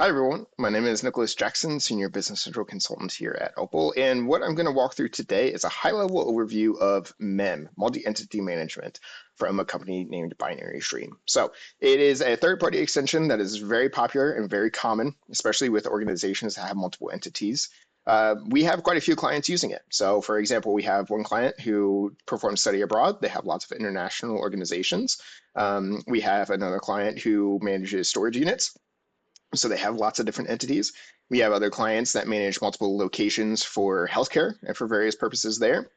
Hi, everyone. My name is Nicholas Jackson, Senior Business Central Consultant here at Opal. And what I'm going to walk through today is a high-level overview of MEM, Multi-Entity Management, from a company named Binary Stream. So it is a third-party extension that is very popular and very common, especially with organizations that have multiple entities. We have quite a few clients using it. So, for example, we have one client who performs study abroad. They have lots of international organizations. We have another client who manages storage units. So they have lots of different entities. We have other clients that manage multiple locations for healthcare and for various purposes there.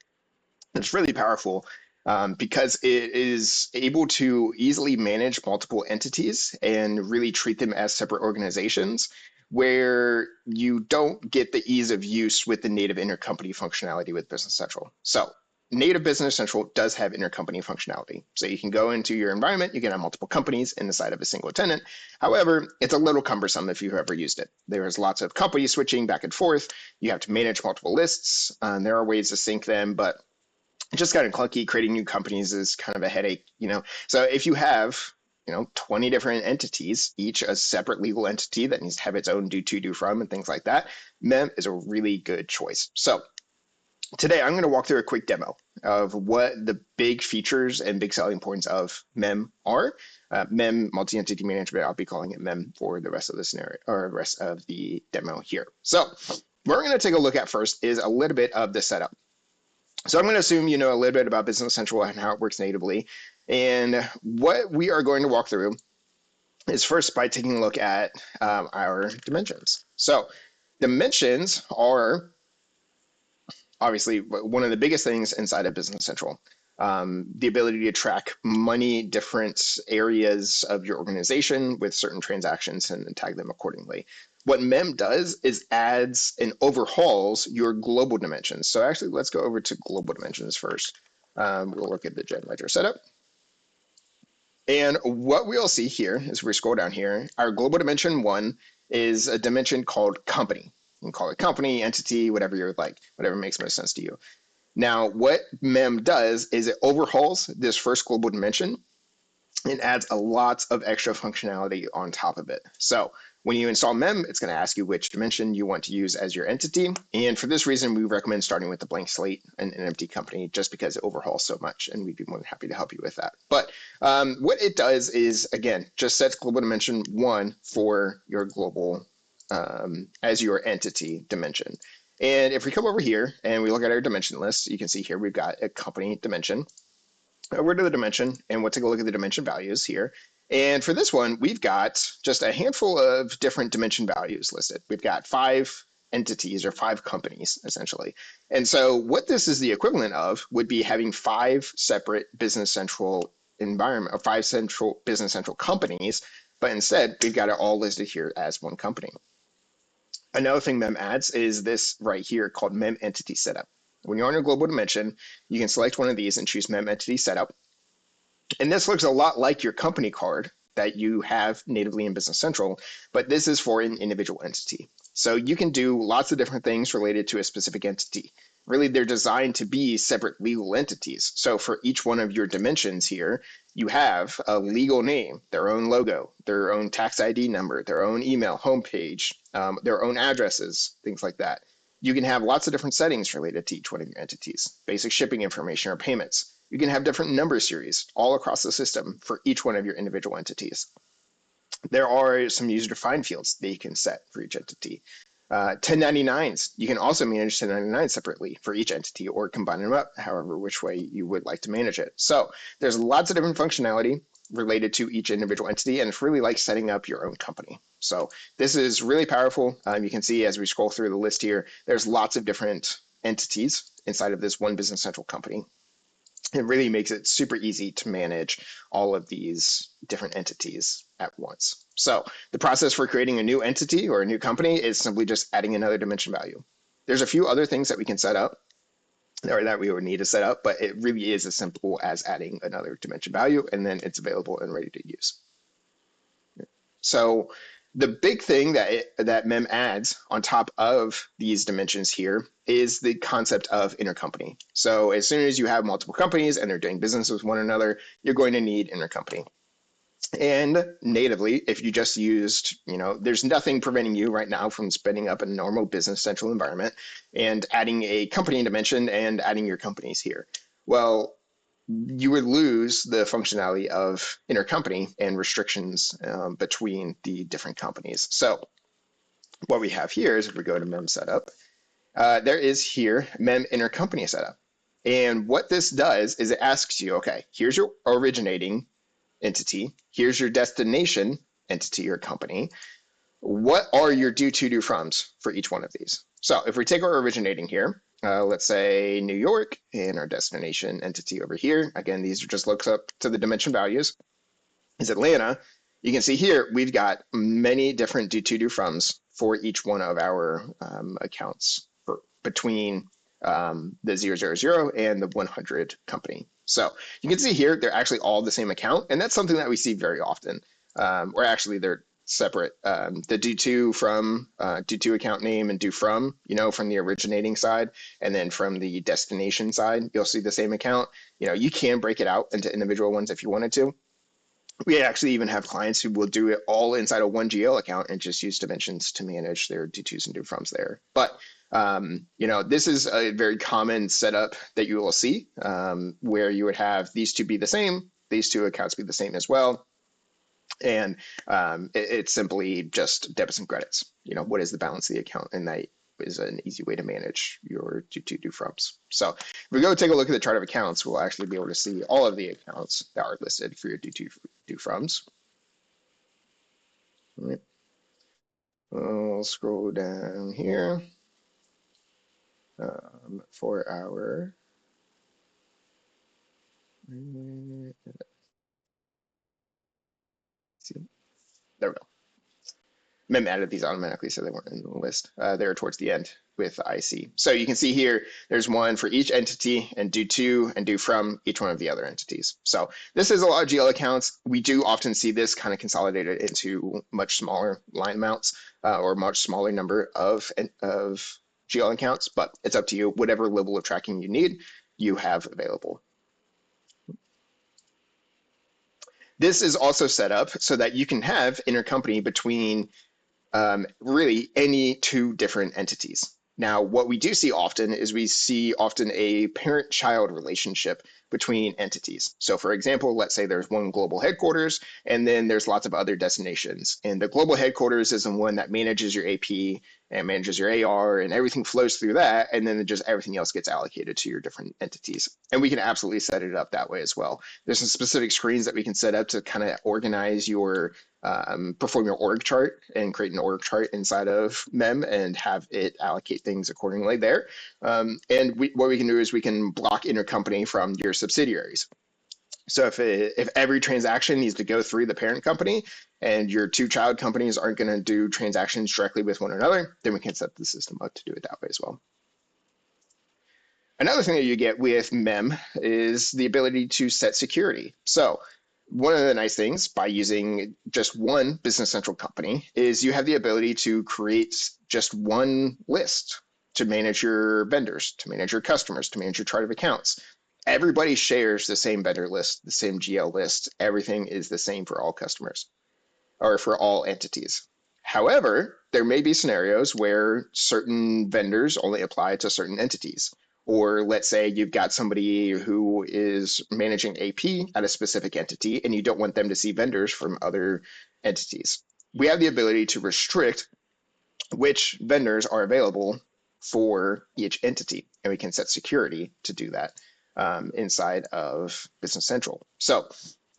It's really powerful because it is able to easily manage multiple entities and really treat them as separate organizations where you don't get the ease of use with the native intercompany functionality with Business Central. So native Business Central does have intercompany functionality. So you can go into your environment, you can have multiple companies inside of a single tenant. However, it's a little cumbersome if you've ever used it. There's lots of company switching back and forth. You have to manage multiple lists. There are ways to sync them, but it's just kind of clunky. Creating new companies is kind of a headache. So if you have 20 different entities, each a separate legal entity that needs to have its own do to, do from, and things like that, MEM is a really good choice. So today, I'm going to walk through a quick demo of what the big features and big selling points of MEM are. MEM, multi-entity management, I'll be calling it MEM for the rest of the scenario or the rest of the demo here. So what we're going to take a look at first is a little bit of the setup. So I'm going to assume you know a little bit about Business Central and how it works natively. And what we are going to walk through is first by taking a look at our dimensions. So dimensions are obviously one of the biggest things inside of Business Central. The ability to track many different areas of your organization with certain transactions and tag them accordingly. What MEM does is adds and overhauls your global dimensions. So actually, let's go over to global dimensions first. We'll look at the Gen Ledger setup. And what we'll see here as we scroll down here, our global dimension 1 is a dimension called company. You can call it company, entity, whatever you're like, whatever makes most sense to you. Now, what MEM does is it overhauls this first global dimension and adds a lot of extra functionality on top of it. So when you install MEM, it's going to ask you which dimension you want to use as your entity. And for this reason, we recommend starting with the blank slate and an empty company just because it overhauls so much, and we'd be more than happy to help you with that. But what it does is, again, just sets global dimension 1 for your global as your entity dimension. And if we come over here and we look at our dimension list, you can see here we've got a company dimension. Over to the dimension, and we'll take a look at the dimension values here. And for this one, we've got just a handful of different dimension values listed. We've got 5 entities or 5 companies, essentially. And so what this is the equivalent of would be having 5 separate Business Central environment, or 5 central Business Central companies, but instead we've got it all listed here as one company. Another thing MEM adds is this right here called MEM Entity Setup. When you're on your global dimension, you can select one of these and choose MEM Entity Setup. And this looks a lot like your company card that you have natively in Business Central, but this is for an individual entity. So you can do lots of different things related to a specific entity. Really, they're designed to be separate legal entities. So for each one of your dimensions here, you have a legal name, their own logo, their own tax ID number, their own email, homepage, their own addresses, things like that. You can have lots of different settings related to each one of your entities, basic shipping information or payments. You can have different number series all across the system for each one of your individual entities. There are some user-defined fields that you can set for each entity. 1099s, you can also manage 1099s separately for each entity or combine them up, however, which way you would like to manage it. So there's lots of different functionality related to each individual entity, and it's really like setting up your own company. So this is really powerful. You can see as we scroll through the list here, there's lots of different entities inside of this one Business Central company. It really makes it super easy to manage all of these different entities at once. So the process for creating a new entity or a new company is simply just adding another dimension value. There's a few other things that we can set up or that we would need to set up, but it really is as simple as adding another dimension value, and then it's available and ready to use. So the big thing that MEM adds on top of these dimensions here is the concept of intercompany. So as soon as you have multiple companies and they're doing business with one another, you're going to need intercompany. And natively, if you just used, there's nothing preventing you right now from spinning up a normal Business Central environment and adding a company dimension and adding your companies here. Well, you would lose the functionality of intercompany and restrictions between the different companies. So what we have here is if we go to MEM Setup, there is here MEM Intercompany Setup. And what this does is it asks you, okay, here's your originating entity. Here's your destination entity or company. What are your due to, do froms for each one of these? So if we take our originating here, let's say New York, and our destination entity over here, again, these are just looks up to the dimension values, is Atlanta. You can see here, we've got many different due to, do froms for each one of our accounts between the 000 and the 100 company. So you can see here, they're actually all the same account. And that's something that we see very often, or actually they're separate. The due to from due to account name and due from the originating side, and then from the destination side, you'll see the same account. You can break it out into individual ones if you wanted to. We actually even have clients who will do it all inside a one GL account and just use dimensions to manage their due tos and due froms there. But this is a very common setup that you will see where you would have these two be the same, these two accounts be the same as well. And it's simply just debits and credits. What is the balance of the account? And that is an easy way to manage your due to, do froms. So if we go take a look at the chart of accounts, we'll actually be able to see all of the accounts that are listed for your due to, do froms. All right. I'll scroll down here. For our see, there we go. MEM added these automatically, so they weren't in the list. They were towards the end with IC. So you can see here, there's one for each entity and due to and due from each one of the other entities. So this is a lot of GL accounts. We do often see this kind of consolidated into much smaller line amounts or much smaller number of GL accounts, but it's up to you. Whatever level of tracking you need, you have available. This is also set up so that you can have intercompany between really any two different entities. Now, what we do see often is we see often a parent-child relationship between entities. So for example, let's say there's one global headquarters, and then there's lots of other destinations. And the global headquarters is the one that manages your AP and manages your AR, and everything flows through that, and then just everything else gets allocated to your different entities. And we can absolutely set it up that way as well. There's some specific screens that we can set up to kind of organize your perform your org chart and create an org chart inside of MEM and have it allocate things accordingly there. And what we can do is we can block intercompany from your subsidiaries. So if every transaction needs to go through the parent company and your two child companies aren't going to do transactions directly with one another, then we can set the system up to do it that way as well. Another thing that you get with MEM is the ability to set security. So one of the nice things by using just one Business Central company is you have the ability to create just one list to manage your vendors, to manage your customers, to manage your chart of accounts. Everybody shares the same vendor list, the same GL list. Everything is the same for all customers or for all entities. However, there may be scenarios where certain vendors only apply to certain entities. Or let's say you've got somebody who is managing AP at a specific entity and you don't want them to see vendors from other entities. We have the ability to restrict which vendors are available for each entity, and we can set security to do that inside of Business Central. So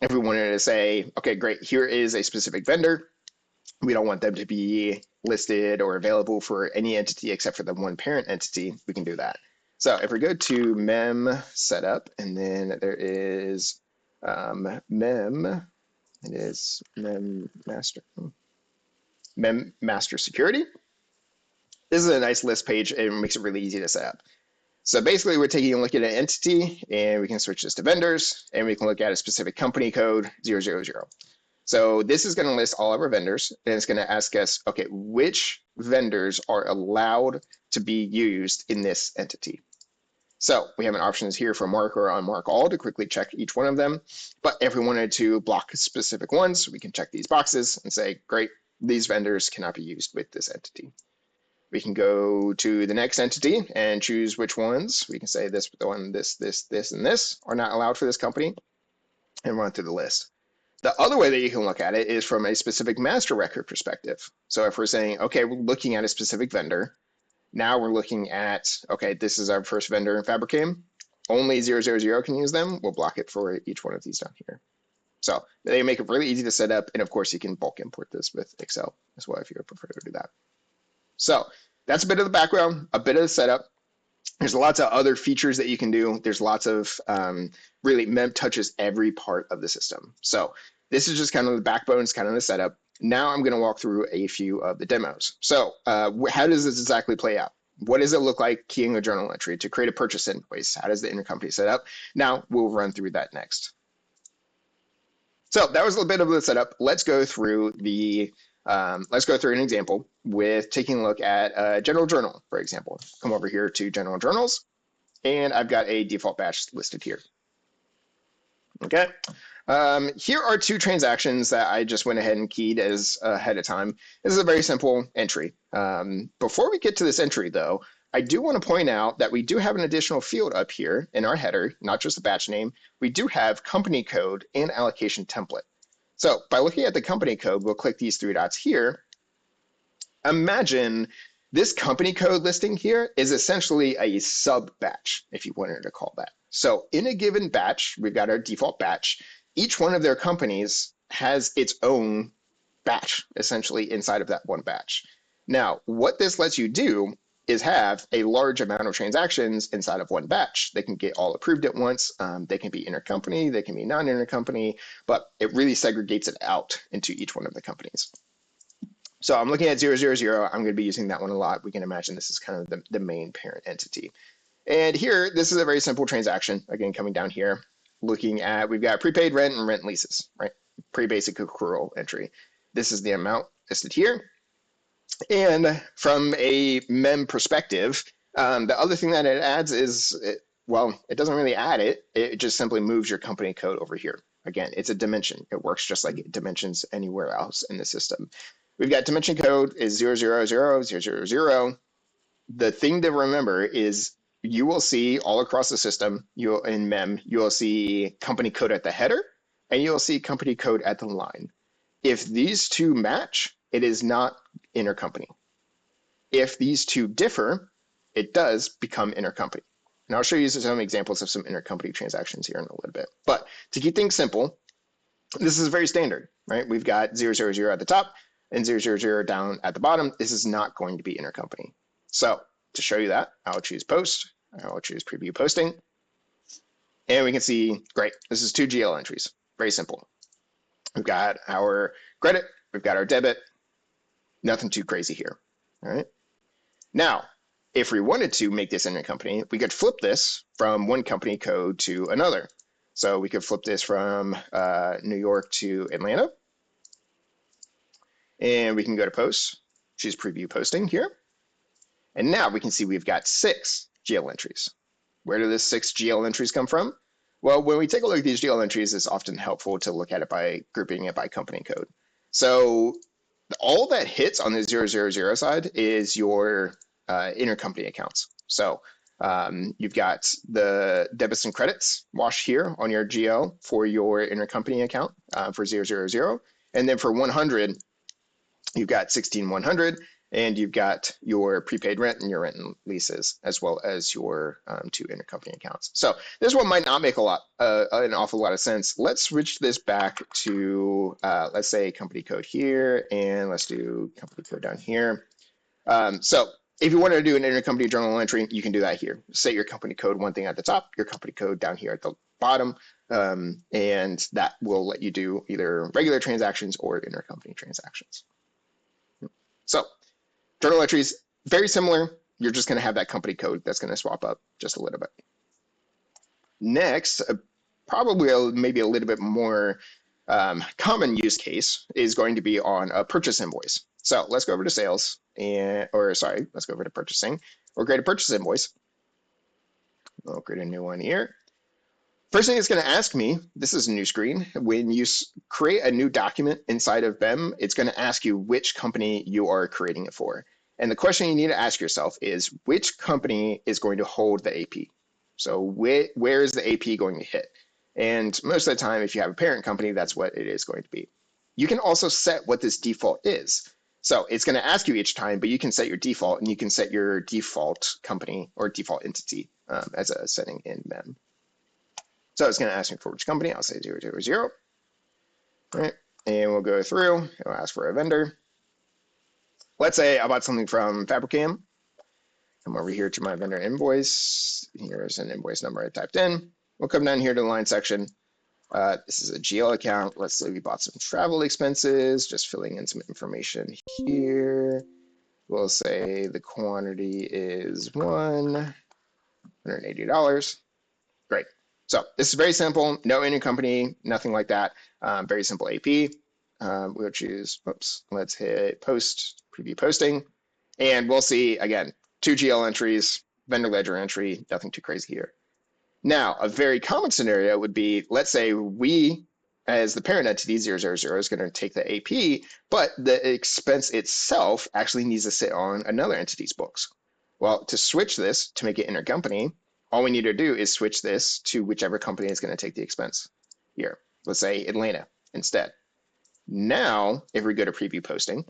if we wanted to say, okay, great, here is a specific vendor, we don't want them to be listed or available for any entity except for the one parent entity, we can do that. So if we go to MEM Setup, and then there is MEM, it is MEM Master Security. This is a nice list page and makes it really easy to set up. So basically, we're taking a look at an entity, and we can switch this to vendors, and we can look at a specific company code 000. So this is going to list all of our vendors, and it's going to ask us, okay, which vendors are allowed to be used in this entity? So we have an options here for mark or unmark all to quickly check each one of them. But if we wanted to block specific ones, we can check these boxes and say, great, these vendors cannot be used with this entity. We can go to the next entity and choose which ones. We can say this one, this, and this are not allowed for this company and run through the list. The other way that you can look at it is from a specific master record perspective. So if we're saying, okay, we're looking at a specific vendor, now we're looking at, okay, this is our first vendor in Fabricam. Only 000 can use them. We'll block it for each one of these down here. So they make it really easy to set up. And of course, you can bulk import this with Excel as well if you prefer to do that. So that's a bit of the background, a bit of the setup. There's lots of other features that you can do. There's lots of, really MEM touches every part of the system. So this is just kind of the backbone, it's kind of the setup. Now I'm going to walk through a few of the demos. So how does this exactly play out? What does it look like keying a journal entry to create a purchase invoice? How does the intercompany set up? Now we'll run through that next. So that was a bit of the setup. Let's go through an example with taking a look at a general journal, for example. Come over here to general journals, and I've got a default batch listed here. Okay. Here are two transactions that I just went ahead and keyed as ahead of time. This is a very simple entry. Before we get to this entry, though, I do want to point out that we do have an additional field up here in our header, not just the batch name. We do have company code and allocation template. So by looking at the company code, we'll click these three dots here. Imagine this company code listing here is essentially a sub batch, if you wanted to call that. So in a given batch, we've got our default batch. Each one of their companies has its own batch, essentially inside of that one batch. Now, what this lets you do is have a large amount of transactions inside of one batch. They can get all approved at once. They can be intercompany, they can be non-intercompany, but it really segregates it out into each one of the companies. So I'm looking at 000. I'm going to be using that one a lot. We can imagine this is kind of the main parent entity. And here, this is a very simple transaction. Again, coming down here, looking at, we've got prepaid rent and rent leases, right? Pre-basic accrual entry. This is the amount listed here. And from a MEM perspective, the other thing that it adds is, it doesn't really add it. It just simply moves your company code over here. Again, it's a dimension. It works just like dimensions anywhere else in the system. We've got dimension code is 000, 000. The thing to remember is you will see all across the system, in MEM, you will see company code at the header, and you'll see company code at the line. If these two match, it is not intercompany. If these two differ, it does become intercompany. And I'll show you some examples of some intercompany transactions here in a little bit. But to keep things simple, this is very standard, right? We've got 000 at the top and 000 down at the bottom. This is not going to be intercompany. So to show you that, I'll choose post, I'll choose preview posting, and we can see, great, this is two GL entries, very simple. We've got our credit, we've got our debit, nothing too crazy here, all right? Now, if we wanted to make this intercompany, we could flip this from one company code to another. So we could flip this from New York to Atlanta, and we can go to post, choose preview posting here. And now we can see we've got 6 GL entries. Where do the 6 GL entries come from? Well, when we take a look at these GL entries, it's often helpful to look at it by grouping it by company code. So all that hits on the 000 side is your intercompany accounts. So you've got the debits and credits wash here on your GL for your intercompany account for 000. And then for 100, you've got 16100. And you've got your prepaid rent and your rent and leases, as well as your 2 intercompany accounts. So this one might not make an awful lot of sense. Let's switch this back to, let's say, company code here, and let's do company code down here. So if you want to do an intercompany journal entry, you can do that here. Set your company code one thing at the top, your company code down here at the bottom, and that will let you do either regular transactions or intercompany transactions. So journal entries, very similar. You're just going to have that company code that's going to swap up just a little bit. Next, probably maybe a little bit more common use case is going to be on a purchase invoice. So let's go over to sales, let's go over to purchasing. We'll create a purchase invoice. I'll create a new one here. First thing it's going to ask me, this is a new screen. When you create a new document inside of MEM, it's going to ask you which company you are creating it for. And the question you need to ask yourself is which company is going to hold the AP? So where is the AP going to hit? And most of the time, if you have a parent company, that's what it is going to be. You can also set what this default is. So it's going to ask you each time, but you can set your default, and you can set your default company or default entity as a setting in MEM. So it's going to ask me for which company. I'll say 000. All right. And we'll go through. It'll ask for a vendor. Let's say I bought something from Fabricam. Come over here to my vendor invoice. Here's an invoice number I typed in. We'll come down here to the line section. This is a GL account. Let's say we bought some travel expenses, just filling in some information here. We'll say the quantity is $180. Great. So this is very simple. No intercompany, nothing like that. Very simple AP. We'll choose, let's hit post, preview posting. And we'll see, again, 2 GL entries, vendor ledger entry, nothing too crazy here. Now, a very common scenario would be, let's say we, as the parent entity 000 is going to take the AP, but the expense itself actually needs to sit on another entity's books. Well, to switch this to make it intercompany, all we need to do is switch this to whichever company is going to take the expense here. Let's say Atlanta instead. Now, if we go to preview posting,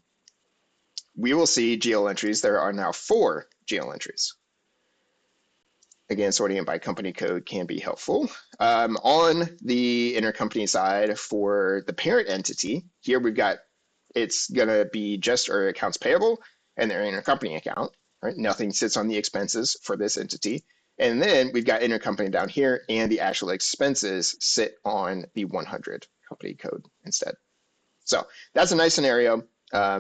we will see GL entries. There are now 4 GL entries. Again, sorting it by company code can be helpful. On the intercompany side for the parent entity, here we've got, it's going to be just our accounts payable and their intercompany account, right? Nothing sits on the expenses for this entity. And then we've got intercompany down here, and the actual expenses sit on the 100 company code instead. So that's a nice scenario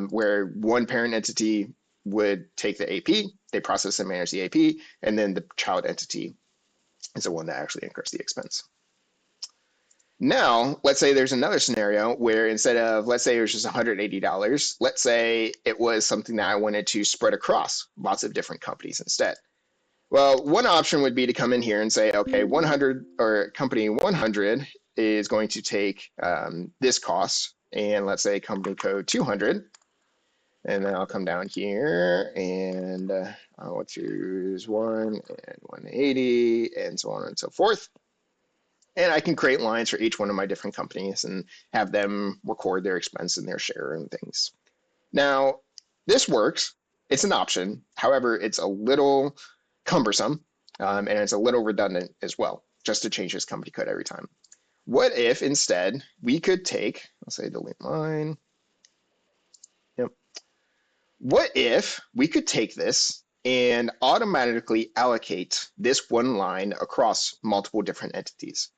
where one parent entity would take the AP, they process and manage the AP, and then the child entity is the one that actually incurs the expense. Now, let's say there's another scenario where instead of, let's say it was just $180, let's say it was something that I wanted to spread across lots of different companies instead. Well, one option would be to come in here and say, okay, 100 or company 100 is going to take this cost, and let's say company code 200. And then I'll come down here and I'll choose 1 and 180 and so on and so forth. And I can create lines for each one of my different companies and have them record their expense and their share and things. Now, this works. It's an option. However, it's a little cumbersome and it's a little redundant as well, just to change this company code every time. What if instead we could take, let's say delete line. What if we could take this and automatically allocate this one line across multiple different entities?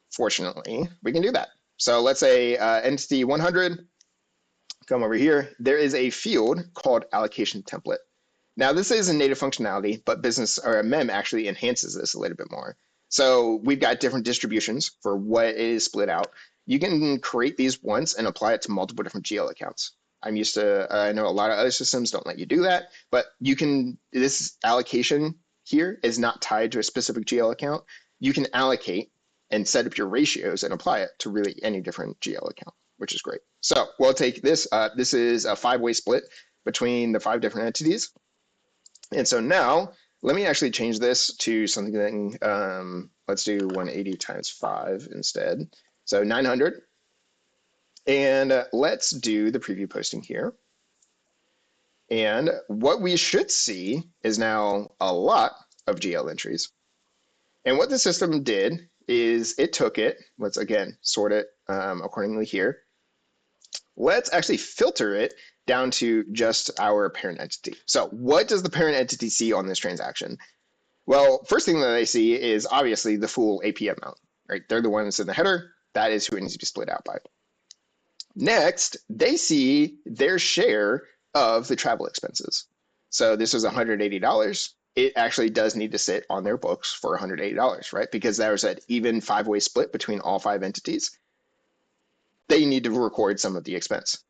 Fortunately, we can do that. So let's say entity 100, come over here. There is a field called allocation template. Now this is a native functionality, but MEM actually enhances this a little bit more. So we've got different distributions for what is split out. You can create these once and apply it to multiple different GL accounts. I know a lot of other systems don't let you do that, but you can, this allocation here is not tied to a specific GL account. You can allocate and set up your ratios and apply it to really any different GL account, which is great. So we'll take this, this is a 5-way split between the 5 different entities. And so now let me actually change this to something, let's do 180 times 5 instead. So 900. And let's do the preview posting here. And what we should see is now a lot of GL entries. And what the system did is it took it, let's again sort it accordingly here. Let's actually filter it down to just our parent entity. So what does the parent entity see on this transaction? Well, first thing that they see is obviously the full AP amount, right? They're the ones in the header. That is who it needs to be split out by. Next, they see their share of the travel expenses. So this was $180. It actually does need to sit on their books for $180, right? Because there was an even 5-way split between all 5 entities. They need to record some of the expense.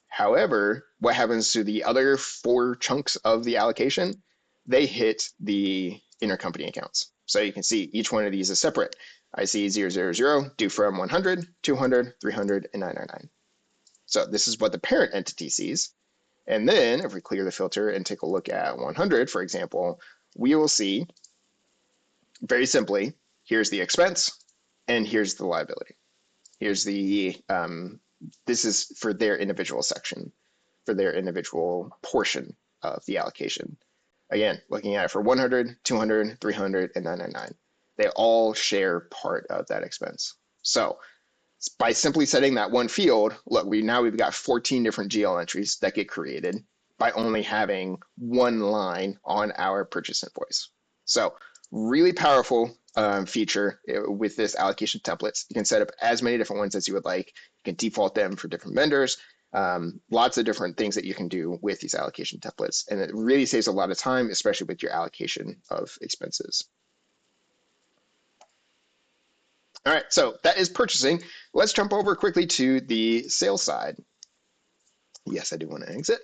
However, what happens to the other 4 chunks of the allocation? They hit the intercompany accounts. So you can see each one of these is separate. I see 000 due from 100, 200, 300, and 999. So this is what the parent entity sees. And then if we clear the filter and take a look at 100, for example, we will see very simply, here's the expense and here's the liability. Here's the, this is for their individual section, for their individual portion of the allocation. Again, looking at it for 100, 200, 300, and 999. They all share part of that expense. So by simply setting that one field, look, we've got 14 different GL entries that get created by only having one line on our purchase invoice. So really powerful feature with this allocation templates. You can set up as many different ones as you would like. You can default them for different vendors. Lots of different things that you can do with these allocation templates. And it really saves a lot of time, especially with your allocation of expenses. All right, so that is purchasing. Let's jump over quickly to the sales side. Yes, I do want to exit.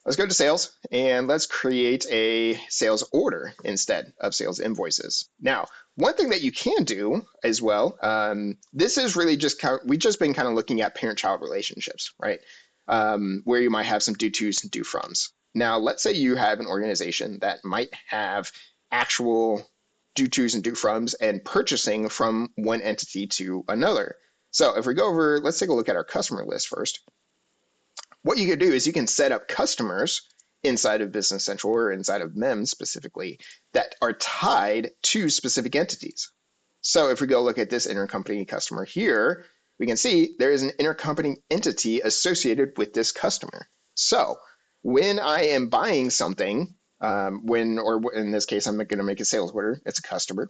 Let's go to sales and let's create a sales order instead of sales invoices. Now, one thing that you can do as well, this is really just we've just been kind of looking at parent-child relationships, right? Where you might have some due tos and due froms. Now, let's say you have an organization that might have actual due tos and due froms and purchasing from one entity to another. So if we go over, let's take a look at our customer list first. What you can do is you can set up customers inside of Business Central or inside of MEM specifically that are tied to specific entities. So if we go look at this intercompany customer here, we can see there is an intercompany entity associated with this customer. So when I am buying something, or in this case, I'm going to make a sales order, it's a customer,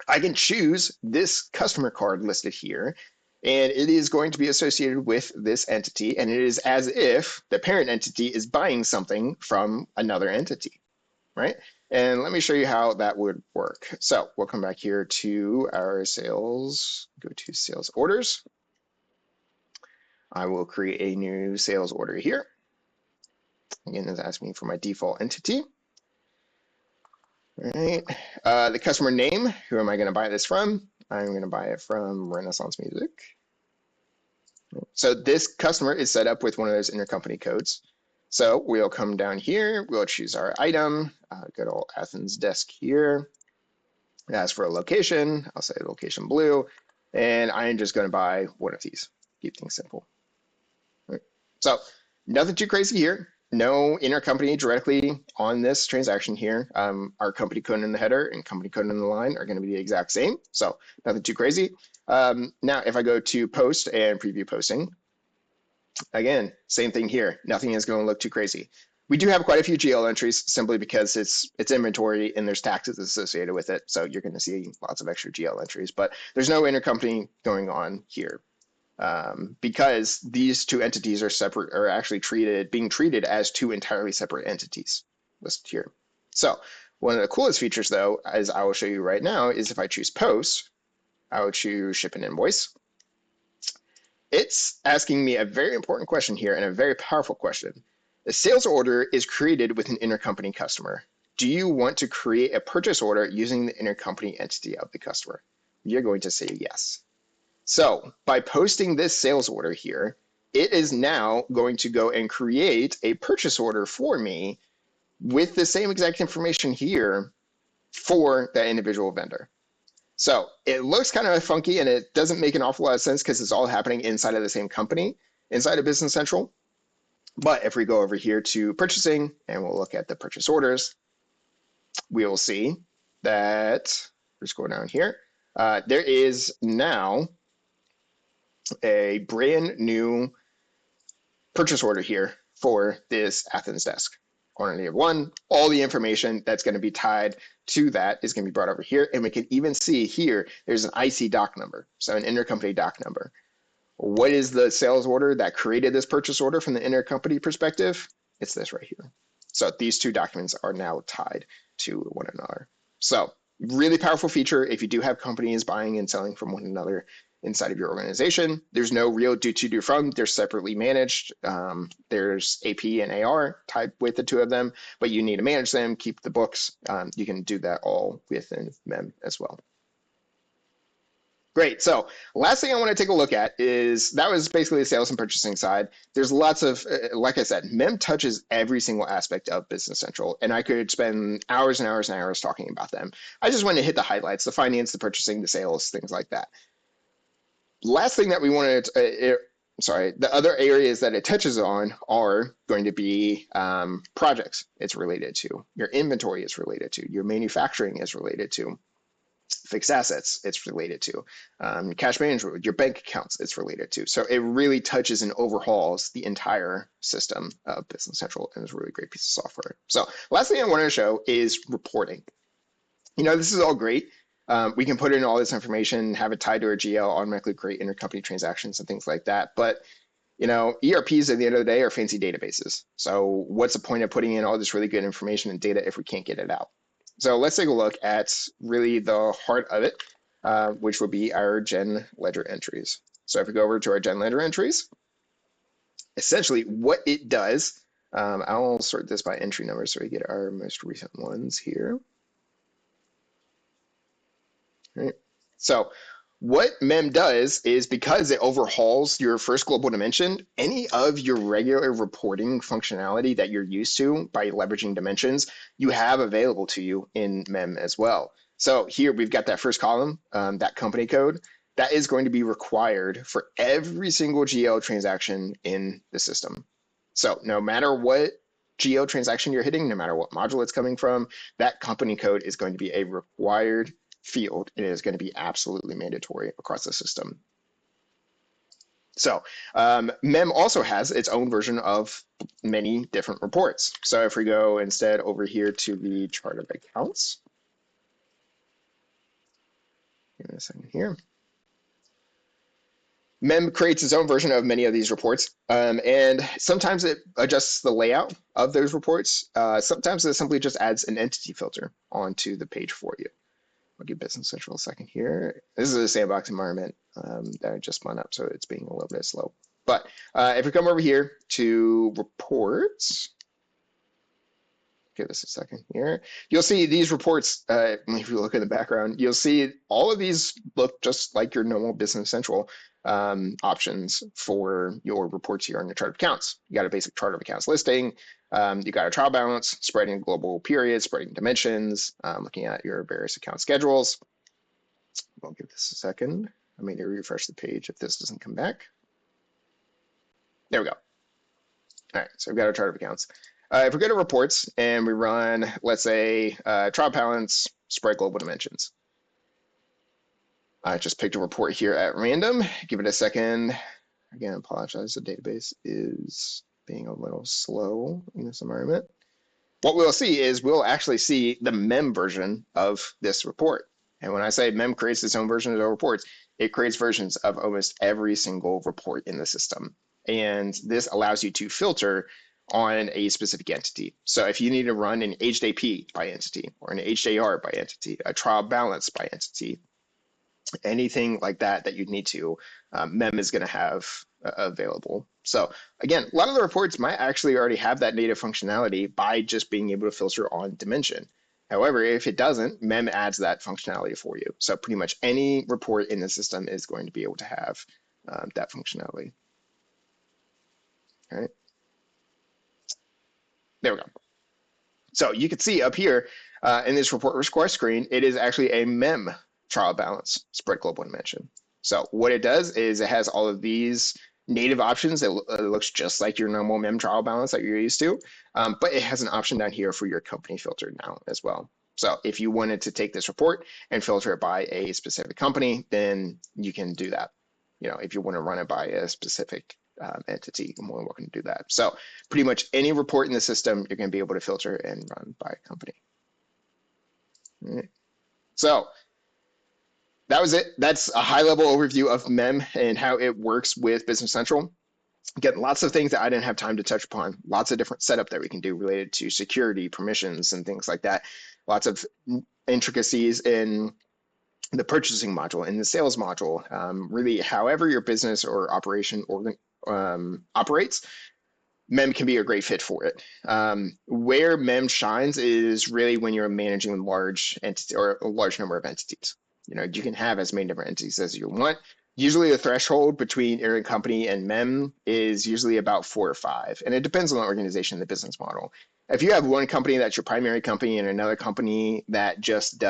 I can choose this customer card listed here, and it is going to be associated with this entity, and it is as if the parent entity is buying something from another entity, right? And let me show you how that would work. So we'll come back here to our sales, go to sales orders. I will create a new sales order here. Again, it's asking me for my default entity. All right, the customer name, who am I going to buy this from? I'm going to buy it from Renaissance Music. So this customer is set up with one of those intercompany codes. So we'll come down here, we'll choose our item, good old Athens desk here. Ask for a location, I'll say location blue, and I'm just going to buy one of these. Keep things simple. Right. So nothing too crazy here. No intercompany directly on this transaction here. Our company code in the header and company code in the line are going to be the exact same. So nothing too crazy. Now, if I go to post and preview posting, again, same thing here. Nothing is going to look too crazy. We do have quite a few GL entries simply because it's inventory and there's taxes associated with it. So you're going to see lots of extra GL entries, but there's no intercompany going on here. Because these two entities are separate, are actually being treated as two entirely separate entities listed here. So one of the coolest features, though, as I will show you right now, is if I choose post, I will choose ship an invoice. It's asking me a very important question here and a very powerful question. The sales order is created with an intercompany customer. Do you want to create a purchase order using the intercompany entity of the customer? You're going to say yes. So by posting this sales order here, it is now going to go and create a purchase order for me with the same exact information here for that individual vendor. So it looks kind of funky and it doesn't make an awful lot of sense because it's all happening inside of the same company, inside of Business Central. But if we go over here to purchasing and we'll look at the purchase orders, we will see that, let's go down here, there is now a brand new purchase order here for this Athens desk. Quantity of one, all the information that's going to be tied to that is going to be brought over here. And we can even see here, there's an IC doc number, so an intercompany doc number. What is the sales order that created this purchase order from the intercompany perspective? It's this right here. So these two documents are now tied to one another. So really powerful feature if you do have companies buying and selling from one another. inside of your organization. There's no real do to do from. They're separately managed. There's AP and AR type with the two of them, but you need to manage them, keep the books. You can do that all within MEM as well. Great. So last thing I want to take a look at is that was basically the sales and purchasing side. There's lots of, like I said, MEM touches every single aspect of Business Central, and I could spend hours and hours and hours talking about them. I just want to hit the highlights, the finance, the purchasing, the sales, things like that. Last thing that we wanted, the other areas that it touches on are going to be projects it's related to, your inventory is related to, your manufacturing is related to, fixed assets it's related to, cash management, your bank accounts it's related to. So it really touches and overhauls the entire system of Business Central, and it's a really great piece of software. So last thing I wanted to show is reporting. This is all great. We can put in all this information, have it tied to our GL, automatically create intercompany transactions and things like that. But ERPs at the end of the day are fancy databases. So what's the point of putting in all this really good information and data if we can't get it out? So let's take a look at really the heart of it, which would be our Gen Ledger entries. So if we go over to our Gen Ledger entries, essentially what it does, I'll sort this by entry number so we get our most recent ones here. All right. So what MEM does is, because it overhauls your first global dimension, any of your regular reporting functionality that you're used to by leveraging dimensions, you have available to you in MEM as well. So here we've got that first column, that company code, that is going to be required for every single GL transaction in the system. So no matter what GL transaction you're hitting, no matter what module it's coming from, that company code is going to be a required field. It is going to be absolutely mandatory across the system. So MEM also has its own version of many different reports. So if we go instead over here to the chart of accounts, give me a second here. MEM creates its own version of many of these reports, and sometimes it adjusts the layout of those reports. Sometimes it simply just adds an entity filter onto the page for you. I'll give Business Central a second here. This is a sandbox environment that I just spun up, so it's being a little bit slow. But if we come over here to reports, give us a second here, you'll see these reports. If you look in the background, you'll see all of these look just like your normal Business Central options for your reports here on your chart of accounts. You got a basic chart of accounts listing. You got a trial balance, spreading global periods, spreading dimensions, looking at your various account schedules. I'll give this a second. I may need to refresh the page if this doesn't come back. There we go. All right, so we've got our chart of accounts. If we go to reports and we run, let's say, trial balance, spread global dimensions. I just picked a report here at random. Give it a second. Again, apologize, the database is being a little slow in this environment. What we'll see is we'll actually see the MEM version of this report. And when I say MEM creates its own version of the reports, it creates versions of almost every single report in the system. And this allows you to filter on a specific entity. So if you need to run an aged AP by entity, or an aged AR by entity, a trial balance by entity, anything like that that you'd need to, MEM is going to have available. So again, a lot of the reports might actually already have that native functionality by just being able to filter on dimension. However, if it doesn't, MEM adds that functionality for you. So pretty much any report in the system is going to be able to have that functionality. All right. There we go. So you can see up here in this report request screen, it is actually a MEM trial balance spread global dimension. So what it does is it has all of these native options. It looks just like your normal MEM trial balance that you're used to, but it has an option down here for your company filter now as well. So if you wanted to take this report and filter it by a specific company, then you can do that. If you want to run it by a specific entity, you're more than welcome to do that. So pretty much any report in the system, you're going to be able to filter and run by a company. All right. So that was it. That's a high-level overview of MEM and how it works with Business Central. Again, lots of things that I didn't have time to touch upon. Lots of different setup that we can do related to security, permissions, and things like that. Lots of intricacies in the purchasing module and the sales module. Really, however your business or operation operates, MEM can be a great fit for it. Where MEM shines is really when you're managing large entity or a large number of entities. You can have as many different entities as you want. Usually the threshold between intercompany and MEM is usually about 4 or 5, and it depends on the organization and the business model. If you have one company that's your primary company and another company that's just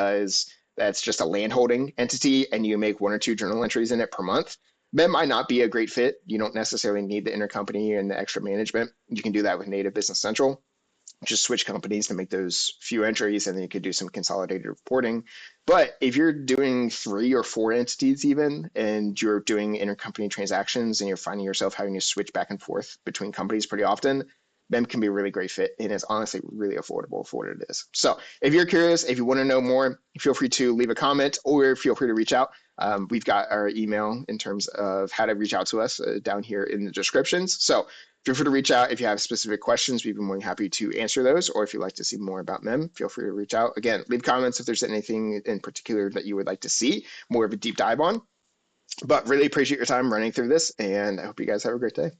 a landholding entity, and you make 1 or 2 journal entries in it per month, MEM might not be a great fit. You don't necessarily need the intercompany and the extra management. You can do that with native Business Central. Just switch companies to make those few entries, and then you could do some consolidated reporting. But if you're doing 3 or 4 entities even, and you're doing intercompany transactions, and you're finding yourself having to switch back and forth between companies pretty often, MEM can be a really great fit, and it's honestly really affordable for what it is. So if you're curious, if you want to know more, feel free to leave a comment or feel free to reach out. We've got our email in terms of how to reach out to us down here in the descriptions. So feel free to reach out if you have specific questions. We'd be more than happy to answer those. Or if you'd like to see more about MEM, feel free to reach out. Again, leave comments if there's anything in particular that you would like to see more of a deep dive on. But really appreciate your time running through this, and I hope you guys have a great day.